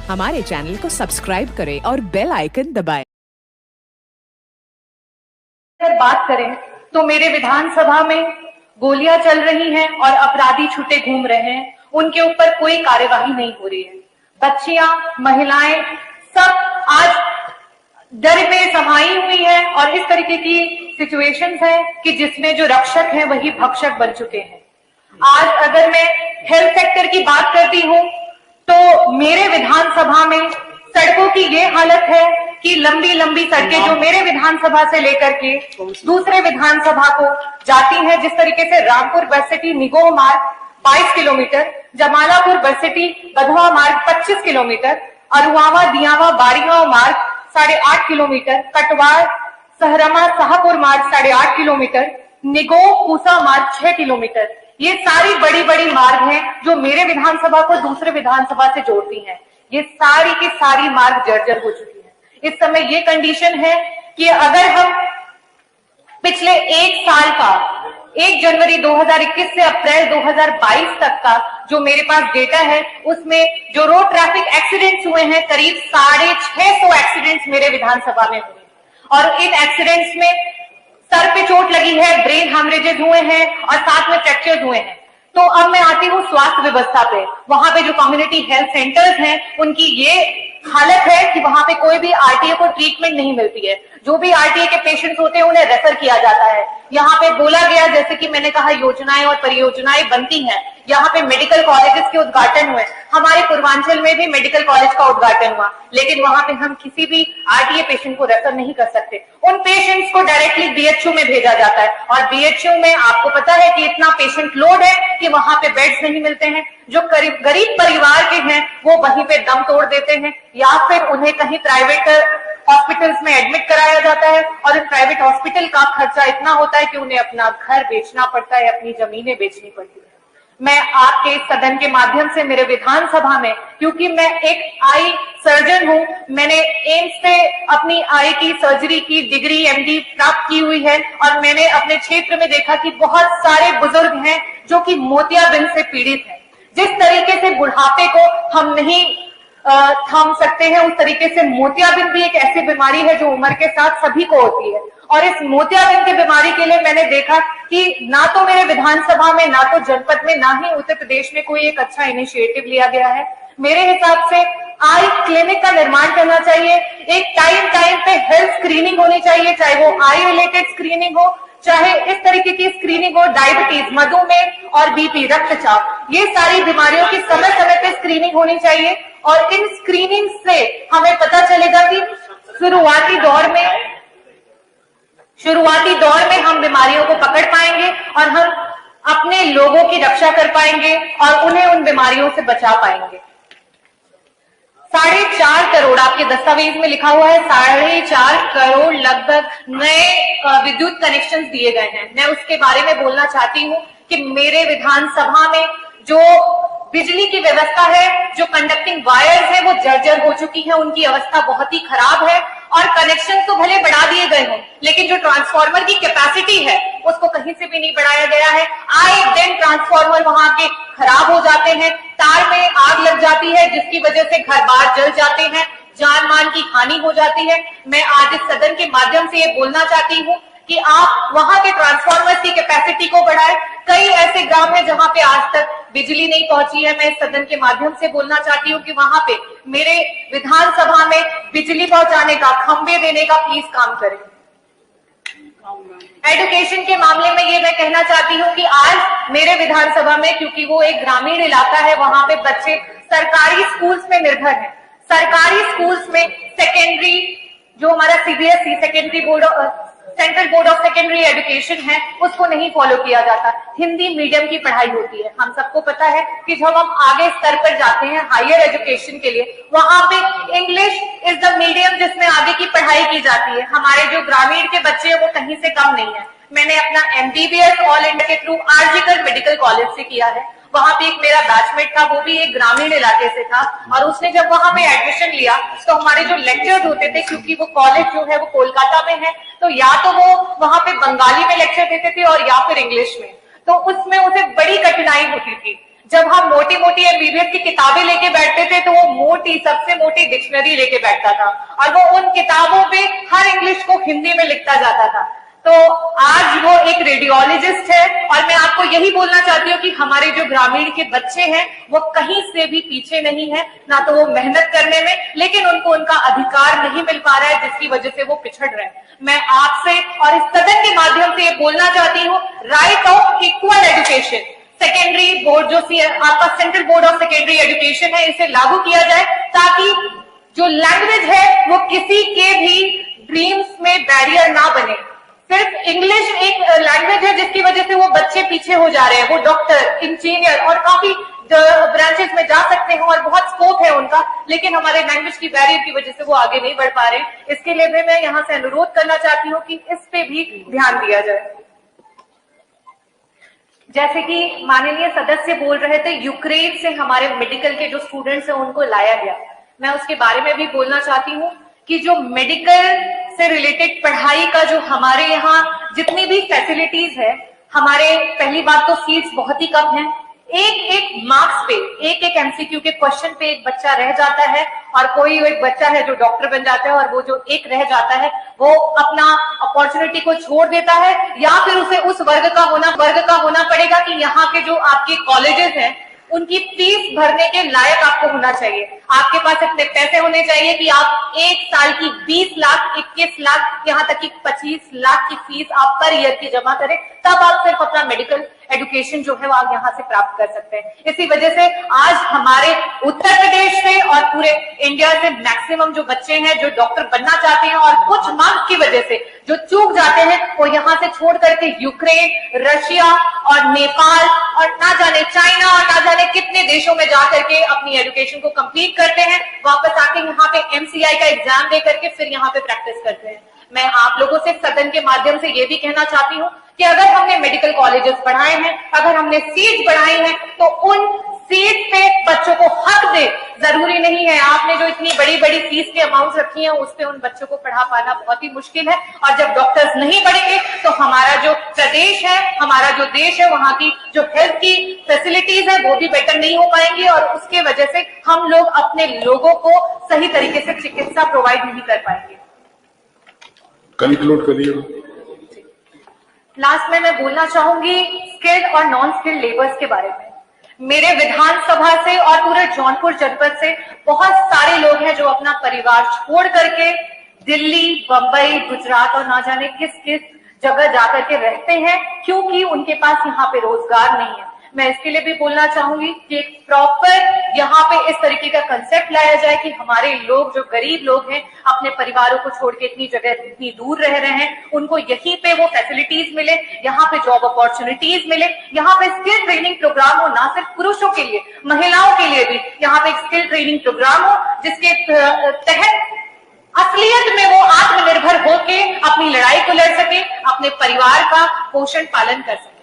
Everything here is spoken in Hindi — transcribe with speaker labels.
Speaker 1: हमारे चैनल को सब्सक्राइब करें और बेल आइकन दबाएं।
Speaker 2: अगर बात करें तो मेरे विधानसभा में गोलियां चल रही हैं और अपराधी छुट्टे घूम रहे हैं, उनके ऊपर कोई कार्यवाही नहीं हो रही है। बच्चियां, महिलाएं सब आज डर में समाई हुई है और इस तरीके की सिचुएशंस है कि जिसमें जो रक्षक हैं वही भक्षक बन चुके हैं। आज अगर मैं हेल्थ सेक्टर की बात करती हूं तो मेरे विधानसभा में सड़कों की ये हालत है कि लंबी लंबी सड़कें जो मेरे विधानसभा से लेकर के दूसरे विधानसभा को जाती हैं, जिस तरीके से रामपुर बरसिटी निगोह मार्ग 22 किलोमीटर, जमालापुर बरसिटी बधवा मार्ग 25 किलोमीटर, अरुआवा दियावा बाड़ीगांव मार्ग 8.5 किलोमीटर, कटवार सहरमा शाहपुर मार्ग 8.5 किलोमीटर, निगोह पूसा मार्ग 6 किलोमीटर। ये सारी बड़ी बड़ी मार्ग हैं जो मेरे विधानसभा को दूसरे विधानसभा से जोड़ती हैं। ये सारी की सारी मार्ग जर्जर हो चुकी है। इस समय ये कंडीशन है कि अगर हम पिछले एक साल का 1 जनवरी 2021 से अप्रैल 2022 तक का जो मेरे पास डेटा है, उसमें जो रोड ट्रैफिक एक्सीडेंट्स हुए हैं करीब 650 एक्सीडेंट्स मेरे विधानसभा में हुए और इन एक्सीडेंट्स में सर पे चोट लगी है, ब्रेन हेमरेजेस हुए हैं और साथ में फ्रैक्चर्स हुए हैं। तो अब मैं आती हूँ स्वास्थ्य व्यवस्था पे। वहां पे जो कम्युनिटी हेल्थ सेंटर्स हैं उनकी ये हालत है कि वहां पे कोई भी आरटीए को ट्रीटमेंट नहीं मिलती है। जो भी आरटीए के पेशेंट्स होते हैं उन्हें रेफर किया जाता है। यहाँ पे बोला गया, जैसे कि मैंने कहा, योजनाएं और परियोजनाएं बनती हैं। यहाँ पे मेडिकल कॉलेजेस के उद्घाटन हुए, हमारे पूर्वांचल में भी मेडिकल कॉलेज का उद्घाटन हुआ, लेकिन वहां पे हम किसी भी आरटीए पेशेंट को रेफर नहीं कर सकते। उन पेशेंट्स को डायरेक्टली बीएचयू में भेजा जाता है और बीएचयू में आपको पता है कि इतना पेशेंट लोड है कि वहां पे बेड्स नहीं मिलते हैं। जो गरीब परिवार के हैं वो वहीं पे दम तोड़ देते हैं या फिर उन्हें कहीं प्राइवेट हॉस्पिटल्स में एडमिट कराया जाता है और प्राइवेट हॉस्पिटल का खर्चा इतना होता है कि उन्हें अपना घर बेचना पड़ता है, अपनी जमीनें बेचनी पड़ती है। मैं आपके सदन के माध्यम से मेरे विधानसभा में, क्योंकि मैं एक आई सर्जन हूं, मैंने एम्स से अपनी आई की सर्जरी की डिग्री एमडी प्राप्त की हुई है और मैंने अपने क्षेत्र में देखा कि बहुत सारे बुजुर्ग हैं जो कि मोतियाबिंद से पीड़ित हैं। जिस तरीके से बुढ़ापे को हम नहीं थाम सकते हैं, उस तरीके से मोतियाबिंद भी एक ऐसी बीमारी है जो उम्र के साथ सभी को होती है। और इस मोतियाबिंद की बीमारी के लिए मैंने देखा कि ना तो मेरे विधानसभा में, ना तो जनपद में, ना ही उत्तर प्रदेश में कोई एक अच्छा इनिशिएटिव लिया गया है। मेरे हिसाब से आई क्लिनिक का निर्माण करना चाहिए। एक टाइम पे हेल्थ स्क्रीनिंग होनी चाहिए, चाहे वो आई रिलेटेड स्क्रीनिंग हो, चाहे इस तरीके की स्क्रीनिंग हो, डायबिटीज, मधुमेह और बीपी, रक्तचाप, ये सारी बीमारियों की समय समय पे स्क्रीनिंग होनी चाहिए। और इन स्क्रीनिंग से हमें पता चलेगा कि शुरुआती दौर में हम बीमारियों को पकड़ पाएंगे और हम अपने लोगों की रक्षा कर पाएंगे और उन्हें उन बीमारियों से बचा पाएंगे। 4.5 करोड़ आपके दस्तावेज में लिखा हुआ है, 4.5 करोड़ लगभग नए विद्युत कनेक्शन दिए गए हैं। मैं उसके बारे में बोलना चाहती हूँ कि मेरे विधानसभा में जो बिजली की व्यवस्था है, जो कंडक्टिंग वायर्स है, वो जर्जर हो चुकी है, उनकी अवस्था बहुत ही खराब है और कनेक्शन तो भले बढ़ा दिए गए हों, लेकिन जो ट्रांसफार्मर की कैपेसिटी है उसको कहीं से भी नहीं बढ़ाया गया है। आए दिन ट्रांसफार्मर वहां के खराब हो जाते हैं, तार में आग लग जाती है जिसकी वजह से घर बार जल जाते हैं, जान मान की हानि हो जाती है। मैं आज इस सदन के माध्यम से ये बोलना चाहती हूँ कि आप वहां के ट्रांसफार्मर की कैपेसिटी को बढ़ाएं। कई ऐसे गांव हैं जहां पे आज तक बिजली नहीं पहुंची है। मैं इस सदन के माध्यम से बोलना चाहती हूँ कि वहां पे मेरे विधानसभा में बिजली पहुंचाने का, खंभे देने का प्लीज काम करें। एजुकेशन के मामले में ये मैं कहना चाहती हूँ कि आज मेरे विधानसभा में, क्योंकि वो एक ग्रामीण इलाका है, वहां पे बच्चे सरकारी स्कूल्स में निर्भर हैं। सरकारी स्कूल्स में सेकेंडरी, जो हमारा CBSE central board of secondary education है, उसको नहीं फॉलो किया जाता। हिंदी मीडियम की पढ़ाई होती है। हम सबको पता है कि जब हम आगे स्तर पर जाते हैं हायर एजुकेशन के लिए, वहां पे इंग्लिश इज द मीडियम जिसमें आगे की पढ़ाई की जाती है। हमारे जो ग्रामीण के बच्चे हैं वो कहीं से कम नहीं है। मैंने अपना एमबीबीएस ऑल इंडिया के थ्रू आरजीकर मेडिकल कॉलेज से किया है। वहां पे एक मेरा बैचमेट था, वो भी एक ग्रामीण इलाके से था और उसने जब वहां पे एडमिशन लिया तो हमारे जो लेक्चर्स होते थे, क्योंकि वो कॉलेज जो है वो कोलकाता में है, तो या तो वो वहां पे बंगाली में लेक्चर देते थे और या फिर इंग्लिश में, तो उसमें उसे बड़ी कठिनाई होती थी। जब हम मोटी मोटी एमबीबीएस की किताबें लेके बैठते थे तो वो मोटी, सबसे मोटी डिक्शनरी लेके बैठता था और वो उन किताबों पे हर इंग्लिश को हिंदी में लिखता जाता था। तो आज वो एक रेडियोलॉजिस्ट है और मैं आपको यही बोलना चाहती हूँ कि हमारे जो ग्रामीण के बच्चे हैं वो कहीं से भी पीछे नहीं है, ना तो वो मेहनत करने में, लेकिन उनको उनका अधिकार नहीं मिल पा रहा है जिसकी वजह से वो पिछड़ रहे हैं। मैं आपसे और इस सदन के माध्यम से ये बोलना चाहती हूँ, right of equal education, secondary board जो आपका central board of secondary education है, इसे लागू किया जाए ताकि जो लैंग्वेज है वो किसी के भी ड्रीम्स में बैरियर ना बने। सिर्फ इंग्लिश एक लैंग्वेज है जिसकी वजह से वो बच्चे पीछे हो जा रहे हैं, वो डॉक्टर, इंजीनियर और काफी ब्रांचेस में जा सकते हैं और बहुत स्कोप है उनका, लेकिन हमारे लैंग्वेज की बैरियर की वजह से वो आगे नहीं बढ़ पा रहे हैं। इसके लिए भी मैं यहाँ से अनुरोध करना चाहती हूँ कि इस पे भी ध्यान दिया जाए। जैसे कि माननीय सदस्य बोल रहे थे, यूक्रेन से हमारे मेडिकल के जो स्टूडेंट्स हैं उनको लाया गया, मैं उसके बारे में भी बोलना चाहती हूँ कि जो मेडिकल से रिलेटेड पढ़ाई का जो हमारे यहाँ जितनी भी फैसिलिटीज है, हमारे पहली बात तो सीट्स बहुत ही कम है, एक एक मार्क्स पे, एक एक एमसीक्यू के क्वेश्चन पे एक बच्चा रह जाता है और कोई एक बच्चा है जो डॉक्टर बन जाता है और वो जो एक रह जाता है वो अपना अपॉर्चुनिटी को छोड़ देता है, या फिर उसे उस वर्ग का होना पड़ेगा कि यहाँ के जो आपके कॉलेजेस हैं उनकी फीस भरने के लायक आपको होना चाहिए। आपके पास इतने पैसे होने चाहिए कि आप एक साल की 20 लाख, 21 लाख, यहाँ तक कि 25 लाख की फीस आप पर ईयर की जमा करें, तब आप सिर्फ अपना मेडिकल एजुकेशन जो है वो आप यहाँ से प्राप्त कर सकते हैं। इसी वजह से आज हमारे उत्तर प्रदेश से और पूरे इंडिया से मैक्सिमम जो बच्चे हैं जो डॉक्टर बनना चाहते हैं और कुछ मार्क्स की वजह से जो चूक जाते हैं वो यहाँ से छोड़ करके यूक्रेन, रशिया और नेपाल और ना जाने चाइना और ना जाने कितने देशों में जाकर के अपनी एजुकेशन को कंप्लीट करते हैं, वापस आके यहाँ पे एमसीआई का एग्जाम दे करके फिर यहाँ पे प्रैक्टिस करते हैं। मैं आप लोगों से सदन के माध्यम से ये भी कहना चाहती हूँ कि अगर हमने मेडिकल कॉलेजेस बढ़ाए हैं, अगर हमने सीट बढ़ाई हैं, तो उन सीट पे बच्चों को हक दे। जरूरी नहीं है आपने जो इतनी बड़ी बड़ी फीस के अमाउंट रखी है उस पे उन बच्चों को पढ़ा पाना बहुत ही मुश्किल है, और जब डॉक्टर्स नहीं बढ़ेंगे तो हमारा जो प्रदेश है, हमारा जो देश है, वहां की जो हेल्थ की फैसिलिटीज है वो भी बेटर नहीं हो पाएंगी और उसके वजह से हम लोग अपने लोगों को सही तरीके से चिकित्सा प्रोवाइड नहीं कर पाएंगे।
Speaker 3: कंक्लूड करिए।
Speaker 2: लास्ट में मैं बोलना चाहूंगी स्किल्ड और नॉन स्किल्ड लेबर्स के बारे में। मेरे विधानसभा से और पूरे जौनपुर जनपद से बहुत सारे लोग हैं जो अपना परिवार छोड़ करके दिल्ली, बंबई, गुजरात और ना जाने किस किस जगह जाकर के रहते हैं, क्योंकि उनके पास यहाँ पे रोजगार नहीं है। मैं इसके लिए भी बोलना चाहूंगी कि एक प्रॉपर यहाँ पे इस तरीके का कंसेप्ट लाया जाए कि हमारे लोग जो गरीब लोग हैं अपने परिवारों को छोड़ के इतनी जगह, इतनी दूर रह रहे हैं, उनको यहीं पे वो फैसिलिटीज मिले, यहाँ पे जॉब अपॉर्चुनिटीज मिले, यहाँ पे स्किल ट्रेनिंग प्रोग्राम हो, ना सिर्फ पुरुषों के लिए, महिलाओं के लिए भी यहाँ पे स्किल ट्रेनिंग प्रोग्राम हो जिसके तहत असलियत में वो आत्मनिर्भर होके अपनी लड़ाई को लड़ सके, अपने परिवार का पोषण पालन कर सके।